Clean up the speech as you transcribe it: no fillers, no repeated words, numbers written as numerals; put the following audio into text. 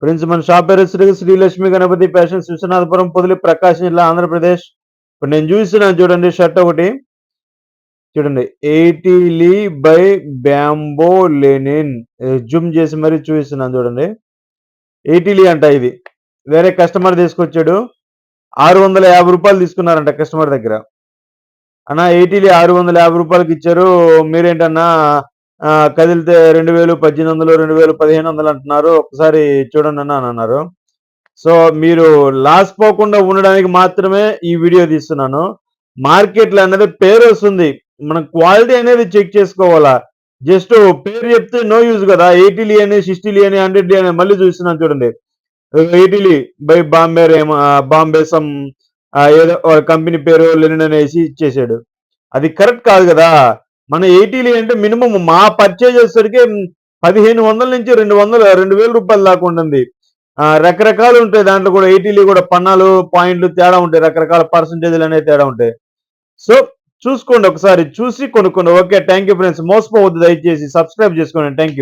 Friends మన shop పేరు Srilakshmi Ganapati fashions Viswanathapuram Podili ప్రకాశం జిల్లా ఆంధ్రప్రదేశ్. ఇప్పుడు నేను చూస్తున్నాను చూడండి షర్ట్ ఒకటి చూడండి, 80 లీ బై బ్యాంబో లెనిన్. జూమ్ చేసి మరీ చూపిస్తున్నాను చూడండి. 80 లీ అంట. ఇది వేరే కస్టమర్ తీసుకొచ్చాడు. 650 రూపాయలు తీసుకున్నారంట కస్టమర్ దగ్గర. అన్నా 80 లీ 650 రూపాయలకి ఇచ్చారు, మీరేంటన్నా కదిలితే 2000, 1800, 2000, 1500 అంటున్నారు, ఒకసారి చూడండి అన్న అని అన్నారు. సో మీరు లాస్ పోకుండా ఉండడానికి మాత్రమే ఈ వీడియో తీస్తున్నాను. మార్కెట్లో అనేది పేరు వస్తుంది, మనం క్వాలిటీ అనేది చెక్ చేసుకోవాలా. జస్ట్ పేరు చెప్తే నో యూజ్ కదా. 80 లీ అని, 60 లీ అని, 100 లీ అని మళ్ళీ చూస్తున్నాను చూడండి. 80 లీ బై బాంబే సమ్ ఏదో కంపెనీ పేరు లెనిన్ అనేసి ఇచ్చేసాడు. అది కరెక్ట్ కాదు కదా. మన 80 లీ అంటే మినిమం మా పర్చేజ్ వచ్చేసరికి 1500 నుంచి 2000 రూపాయలు దాకా ఉంటుంది. రకరకాలు ఉంటాయి దాంట్లో కూడా. 80 లీ కూడా పన్నాలు పాయింట్లు తేడా ఉంటాయి, రకరకాల పర్సంటేజ్లు అనేవి తేడా ఉంటాయి. సో చూసుకోండి, ఒకసారి చూసి కొనుక్కోండి. Okay, thank you friends. మోసపోవద్దు, దయచేసి సబ్స్క్రైబ్ చేసుకోండి. Thank you.